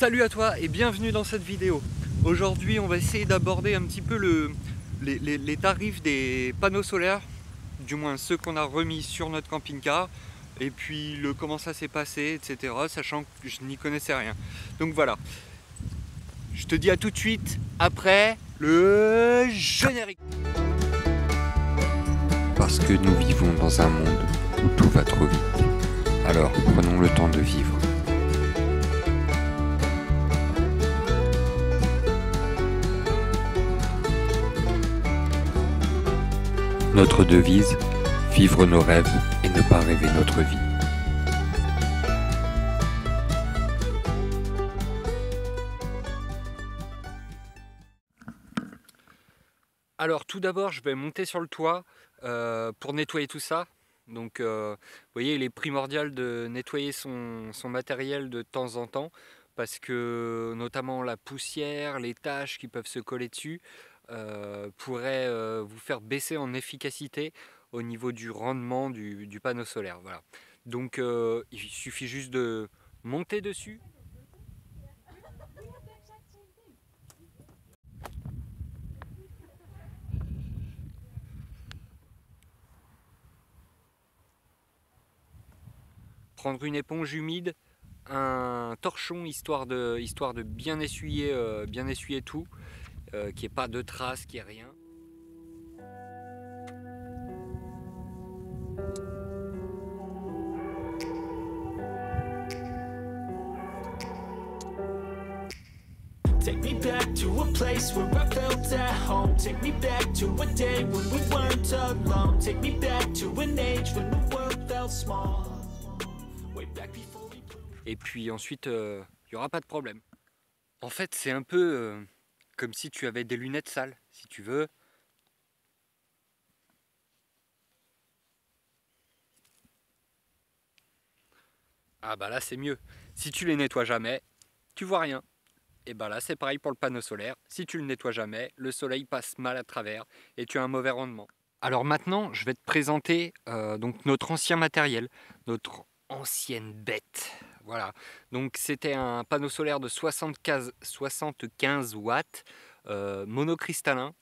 Salut à toi et bienvenue dans cette vidéo. Aujourd'hui on va essayer d'aborder un petit peu les tarifs des panneaux solaires, du moins ceux qu'on a remis sur notre camping-car, et puis comment ça s'est passé, etc. Sachant que je n'y connaissais rien. Donc voilà, je te dis à tout de suite après le générique. Parce que nous vivons dans un monde où tout va trop vite. Alors prenons le temps de vivre. Notre devise, vivre nos rêves et ne pas rêver notre vie. Alors tout d'abord je vais monter sur le toit pour nettoyer tout ça. Donc vous voyez, il est primordial de nettoyer son matériel de temps en temps parce que notamment la poussière, les taches qui peuvent se coller dessus pourraient vous faire baisser en efficacité au niveau du rendement du panneau solaire. Voilà. Donc il suffit juste de monter dessus. Prendre une éponge humide, un torchon histoire de bien essuyer tout, qu'il n'y ait pas de traces, qu'il n'y ait rien. Take me back to a place where I felt at home. Take me back to a day when we weren't alone. Take me back to an age when the world felt small. Way back before we... Et puis ensuite, il n'y aura pas de problème. En fait, c'est un peu comme si tu avais des lunettes sales, si tu veux. Ah bah là, c'est mieux. Si tu les nettoies jamais, tu vois rien. Et bah là, c'est pareil pour le panneau solaire. Si tu le nettoies jamais, le soleil passe mal à travers et tu as un mauvais rendement. Alors maintenant, je vais te présenter donc notre ancien matériel, notre ancienne bête. Voilà. Donc c'était un panneau solaire de 75 watts, monocristallin.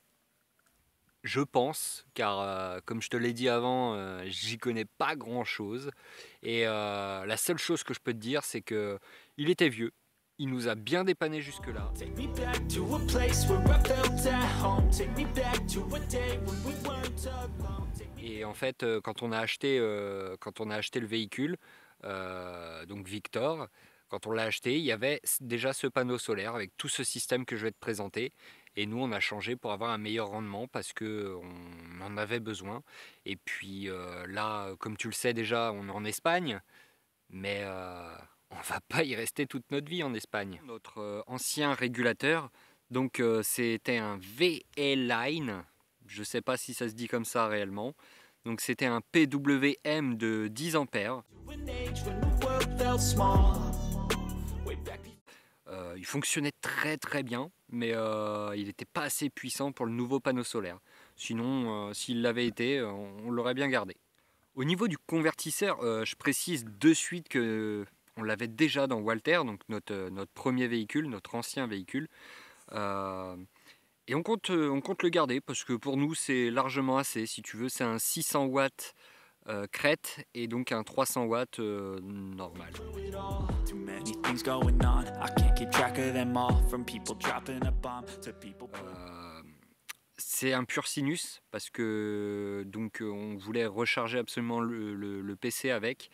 Je pense, car comme je te l'ai dit avant, j'y connais pas grand chose. Et la seule chose que je peux te dire, c'est que il était vieux. Il nous a bien dépanné jusque-là. Take me back to a place where I felt at home. Take me back to a day when we weren't alone. Et en fait, quand on a acheté le véhicule, donc Victor, quand on l'a acheté, il y avait déjà ce panneau solaire avec tout ce système que je vais te présenter. Et nous, on a changé pour avoir un meilleur rendement parce qu'on en avait besoin. Et puis là, comme tu le sais déjà, on est en Espagne, mais on va pas y rester toute notre vie en Espagne. Notre ancien régulateur, donc c'était un VL-Line. Je ne sais pas si ça se dit comme ça réellement. Donc c'était un PWM de 10 ampères. Il fonctionnait très bien, mais il n'était pas assez puissant pour le nouveau panneau solaire. Sinon, s'il l'avait été, on l'aurait bien gardé. Au niveau du convertisseur, je précise de suite que on l'avait déjà dans Walter, donc notre premier véhicule, notre ancien véhicule. Et on compte le garder parce que pour nous c'est largement assez. Si tu veux, c'est un 600 watts crête et donc un 300 watts normal. C'est un pur sinus parce que donc on voulait recharger absolument le PC avec.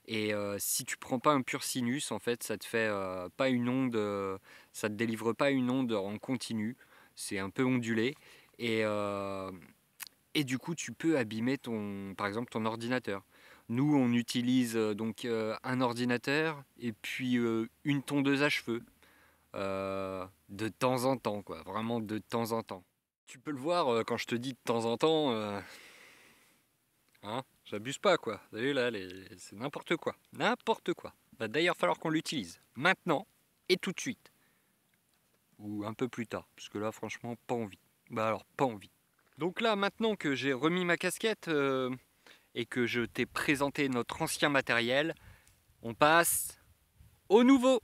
Et si tu prends pas un pur sinus, en fait, ça te fait pas une onde, ça te délivre pas une onde en continu. C'est un peu ondulé et du coup, tu peux abîmer par exemple ton ordinateur. Nous, on utilise donc un ordinateur et puis une tondeuse à cheveux de temps en temps, quoi. Vraiment de temps en temps. Tu peux le voir quand je te dis de temps en temps. Hein, j'abuse pas quoi, vous avez vu là, c'est n'importe quoi, n'importe quoi. Va d'ailleurs falloir qu'on l'utilise, maintenant et tout de suite. Ou un peu plus tard, parce que là franchement pas envie. Bah alors pas envie. Donc là maintenant que j'ai remis ma casquette et que je t'ai présenté notre ancien matériel, on passe au nouveau.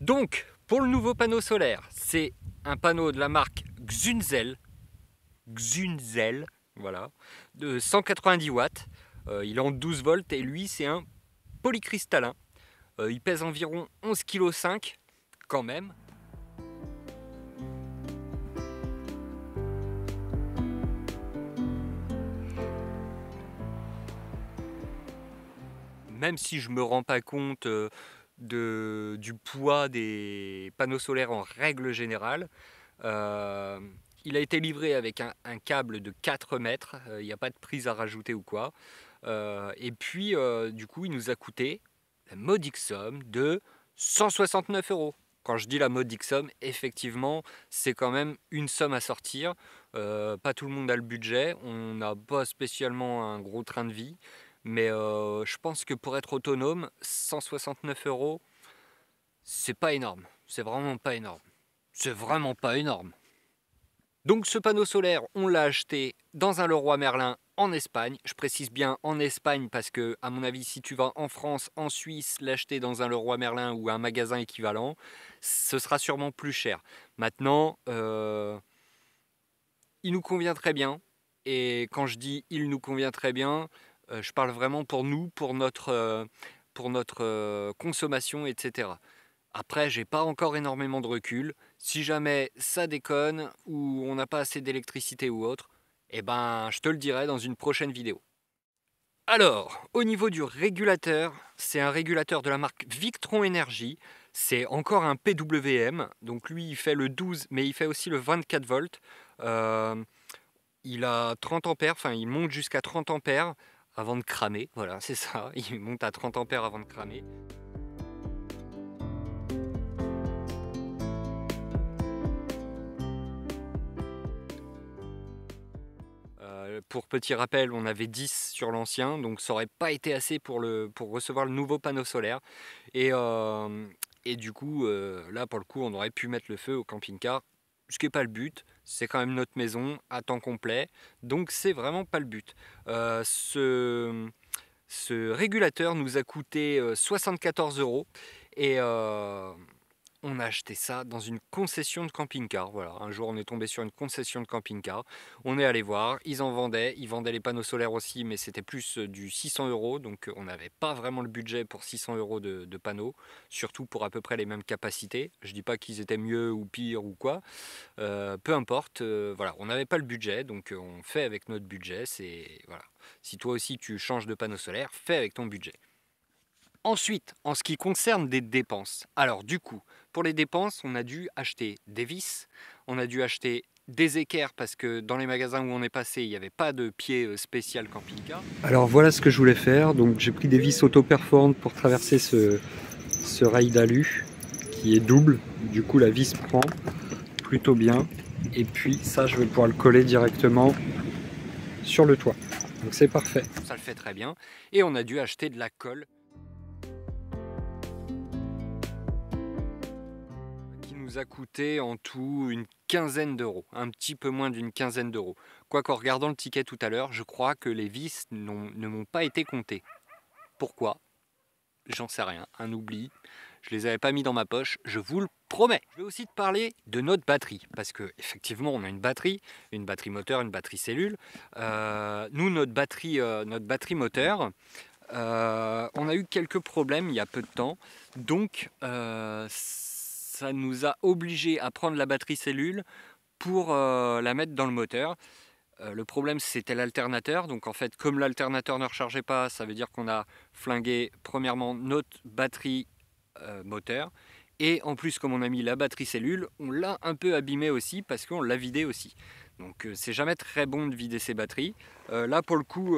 Donc, pour le nouveau panneau solaire, c'est un panneau de la marque Xunzel, voilà, de 190 watts. Il est en 12 volts et lui, c'est un polycristallin. Il pèse environ 11,5 kg quand même. Même si je ne me rends pas compte du poids des panneaux solaires en règle générale, il a été livré avec un câble de 4 mètres, il n'y a pas de prise à rajouter ou quoi. Et puis, du coup, il nous a coûté la modique somme de 169 €. Quand je dis la modique somme, effectivement, c'est quand même une somme à sortir. Pas tout le monde a le budget, on n'a pas spécialement un gros train de vie. Mais je pense que pour être autonome, 169 €, c'est pas énorme. C'est vraiment pas énorme. C'est vraiment pas énorme. Donc ce panneau solaire, on l'a acheté dans un Leroy Merlin en Espagne. Je précise bien en Espagne parce que, à mon avis, si tu vas en France, en Suisse, l'acheter dans un Leroy Merlin ou un magasin équivalent, ce sera sûrement plus cher. Maintenant, il nous convient très bien. Et quand je dis il nous convient très bien, je parle vraiment pour nous, pour notre consommation, etc. Après, j'ai pas encore énormément de recul. Si jamais ça déconne ou on n'a pas assez d'électricité ou autre, eh ben, je te le dirai dans une prochaine vidéo. Alors, au niveau du régulateur, c'est un régulateur de la marque Victron Energy. C'est encore un PWM. Donc lui, il fait le 12, mais il fait aussi le 24 volts. Il a 30 ampères, enfin il monte jusqu'à 30 ampères avant de cramer, voilà, c'est ça, il monte à 30 ampères avant de cramer. Pour petit rappel, on avait 10 sur l'ancien, donc ça n'aurait pas été assez pour recevoir le nouveau panneau solaire. Et du coup, là pour le coup, on aurait pu mettre le feu au camping-car, ce qui n'est pas le but. C'est quand même notre maison à temps complet, donc c'est vraiment pas le but. Ce régulateur nous a coûté 74 € et on a acheté ça dans une concession de camping-car. Voilà, un jour on est tombé sur une concession de camping-car, on est allé voir, ils vendaient les panneaux solaires aussi, mais c'était plus du 600 €, donc on n'avait pas vraiment le budget pour 600 € de panneaux, surtout pour à peu près les mêmes capacités. Je dis pas qu'ils étaient mieux ou pire ou quoi, peu importe, voilà, on n'avait pas le budget, donc on fait avec notre budget. C'est voilà. Si toi aussi tu changes de panneau solaire, fais avec ton budget. Ensuite, en ce qui concerne des dépenses, alors du coup, pour les dépenses, on a dû acheter des vis, on a dû acheter des équerres parce que dans les magasins où on est passé, il n'y avait pas de pied spécial camping-car. Alors voilà ce que je voulais faire, donc j'ai pris des vis auto-perforantes pour traverser ce rail d'alu qui est double, du coup la vis prend plutôt bien, et puis ça je vais pouvoir le coller directement sur le toit, donc c'est parfait. Ça le fait très bien, et on a dû acheter de la colle a coûté en tout une quinzaine d'euros, un petit peu moins d'une quinzaine d'euros. Quoique en regardant le ticket tout à l'heure, je crois que les vis ne m'ont pas été comptées. Pourquoi? J'en sais rien, un oubli. Je les avais pas mis dans ma poche, je vous le promets. Je vais aussi te parler de notre batterie, parce que effectivement on a une batterie moteur, une batterie cellule. Nous, notre batterie moteur, on a eu quelques problèmes il y a peu de temps, donc ça nous a obligés à prendre la batterie cellule pour la mettre dans le moteur. Le problème, c'était l'alternateur. Donc en fait, comme l'alternateur ne rechargeait pas, ça veut dire qu'on a flingué premièrement notre batterie moteur. Et en plus, comme on a mis la batterie cellule, on l'a un peu abîmé aussi parce qu'on l'a vidé aussi. Donc c'est jamais très bon de vider ses batteries. Là pour le coup,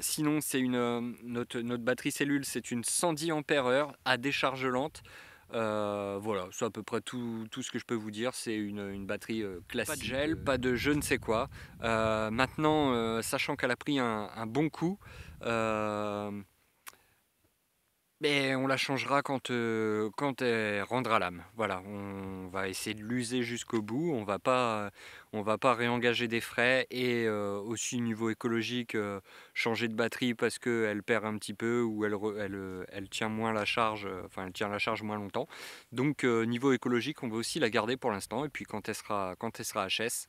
sinon c'est notre batterie cellule, c'est une 110 ampères-heure à décharge lente. Voilà, c'est à peu près tout ce que je peux vous dire. C'est une batterie classique. Pas de gel, pas de je ne sais quoi. Maintenant, sachant qu'elle a pris un bon coup, Mais on la changera quand elle rendra l'âme. Voilà, on va essayer de l'user jusqu'au bout. On va pas réengager des frais et aussi niveau écologique, changer de batterie parce qu'elle perd un petit peu ou elle tient moins la charge, enfin elle tient la charge moins longtemps. Donc niveau écologique, on va aussi la garder pour l'instant et puis quand elle sera HS,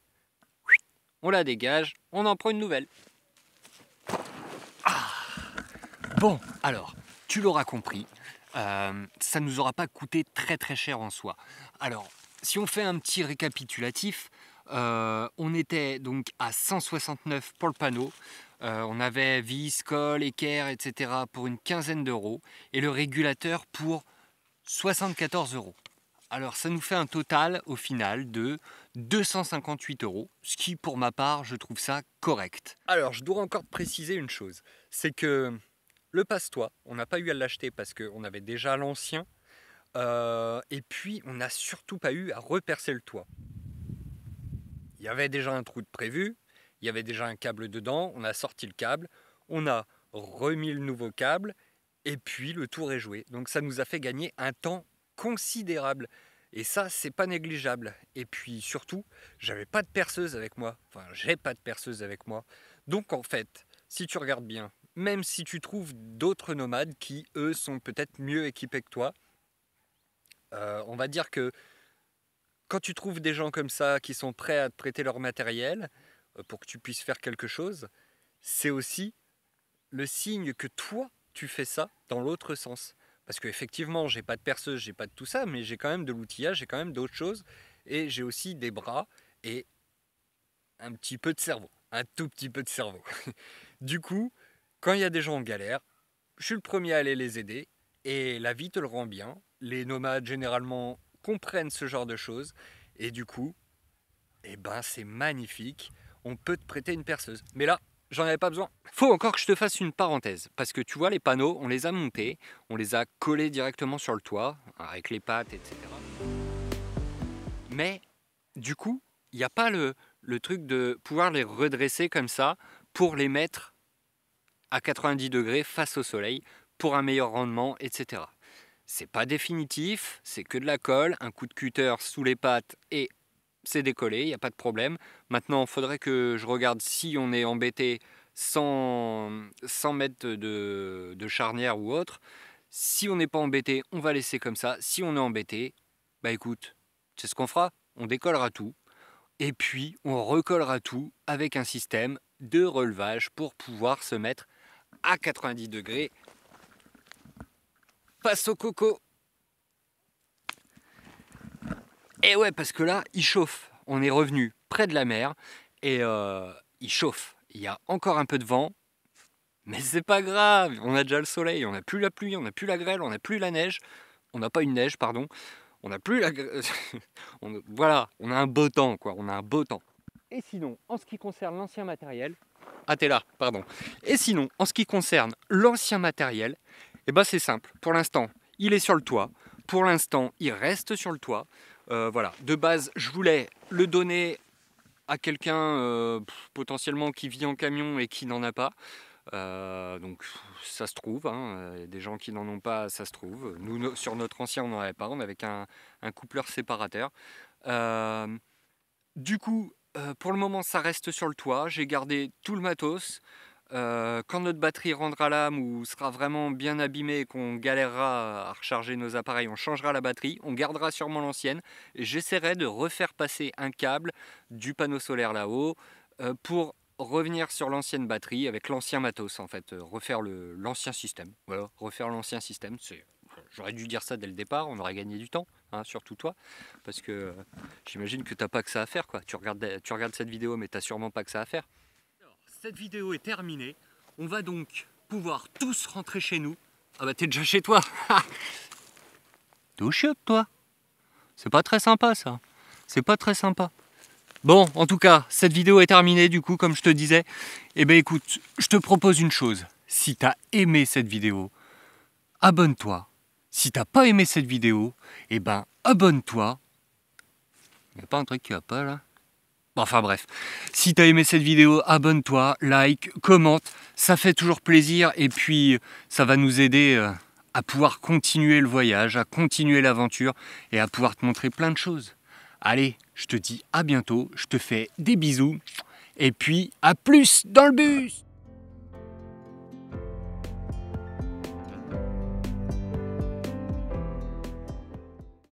on la dégage, on en prend une nouvelle. Bon, alors, tu l'auras compris, ça ne nous aura pas coûté très très cher en soi. Alors, si on fait un petit récapitulatif, on était donc à 169 pour le panneau, on avait vis, colle, équerre, etc. pour une quinzaine d'euros, et le régulateur pour 74 euros. Alors ça nous fait un total au final de 258 euros, ce qui pour ma part je trouve ça correct. Alors je dois encore préciser une chose, c'est que le passe-toit, on n'a pas eu à l'acheter parce qu'on avait déjà l'ancien, et puis on n'a surtout pas eu à repercer le toit. Il y avait déjà un trou de prévu, il y avait déjà un câble dedans, on a sorti le câble, on a remis le nouveau câble, et puis le tour est joué. Donc ça nous a fait gagner un temps considérable. Et ça, c'est pas négligeable. Et puis surtout, j'avais pas de perceuse avec moi. Enfin, j'ai pas de perceuse avec moi. Donc en fait, si tu regardes bien, même si tu trouves d'autres nomades qui, eux, sont peut-être mieux équipés que toi, on va dire que quand tu trouves des gens comme ça qui sont prêts à te prêter leur matériel pour que tu puisses faire quelque chose, c'est aussi le signe que toi, tu fais ça dans l'autre sens. Parce qu'effectivement, j'ai pas de perceuse, j'ai pas de tout ça, mais j'ai quand même de l'outillage, j'ai quand même d'autres choses, et j'ai aussi des bras et un petit peu de cerveau, un tout petit peu de cerveau. Du coup, quand il y a des gens en galère, je suis le premier à aller les aider, et la vie te le rend bien. Les nomades, généralement, comprennent ce genre de choses, et du coup, eh ben, c'est magnifique, on peut te prêter une perceuse. Mais là, j'en avais pas besoin. Faut encore que je te fasse une parenthèse, parce que tu vois, les panneaux, on les a montés, on les a collés directement sur le toit, avec les pattes, etc. Mais, du coup, il n'y a pas le truc de pouvoir les redresser comme ça, pour les mettre à 90 degrés face au soleil, pour un meilleur rendement, etc. C'est pas définitif, c'est que de la colle, un coup de cutter sous les pattes et c'est décollé, il n'y a pas de problème. Maintenant, il faudrait que je regarde si on est embêté sans mettre de charnière ou autre. Si on n'est pas embêté, on va laisser comme ça. Si on est embêté, bah écoute, c'est ce qu'on fera. On décollera tout. Et puis, on recollera tout avec un système de relevage pour pouvoir se mettre à 90 degrés face au coco. Et ouais, parce que là, il chauffe. On est revenu près de la mer et il chauffe. Il y a encore un peu de vent, mais c'est pas grave. On a déjà le soleil, on n'a plus la pluie, on n'a plus la grêle, on n'a plus la neige. On n'a pas une neige, pardon. On n'a plus la... Voilà, on a un beau temps, quoi. On a un beau temps. Et sinon, en ce qui concerne l'ancien matériel... Ah, t'es là, pardon. Et sinon, en ce qui concerne l'ancien matériel, eh ben c'est simple. Pour l'instant, il est sur le toit. Pour l'instant, il reste sur le toit. Voilà, de base, je voulais le donner à quelqu'un potentiellement qui vit en camion et qui n'en a pas. Donc ça se trouve, hein, y a des gens qui n'en ont pas, ça se trouve. Nous, sur notre ancien, on n'en avait pas, on avait qu'un coupleur séparateur. Du coup, pour le moment, ça reste sur le toit. J'ai gardé tout le matos. Quand notre batterie rendra l'âme ou sera vraiment bien abîmée et qu'on galérera à recharger nos appareils, on changera la batterie, on gardera sûrement l'ancienne. J'essaierai de refaire passer un câble du panneau solaire là-haut pour revenir sur l'ancienne batterie avec l'ancien matos en fait, refaire l'ancien système. Voilà, refaire l'ancien système. J'aurais dû dire ça dès le départ, on aurait gagné du temps, hein, surtout toi, parce que j'imagine que t'as pas que ça à faire, quoi. Tu regardes cette vidéo, mais t'as sûrement pas que ça à faire. Cette vidéo est terminée. On va donc pouvoir tous rentrer chez nous. Ah bah t'es déjà chez toi. T'es au chiotte toi. C'est pas très sympa ça. C'est pas très sympa. Bon, en tout cas, cette vidéo est terminée du coup, comme je te disais. Eh ben écoute, je te propose une chose. Si t'as aimé cette vidéo, abonne-toi. Si t'as pas aimé cette vidéo, eh ben abonne-toi. Y a pas un truc qui va pas là ? Enfin bref, si t'as aimé cette vidéo, abonne-toi, like, commente, ça fait toujours plaisir et puis ça va nous aider à pouvoir continuer le voyage, à continuer l'aventure et à pouvoir te montrer plein de choses. Allez, je te dis à bientôt, je te fais des bisous et puis à plus dans le bus!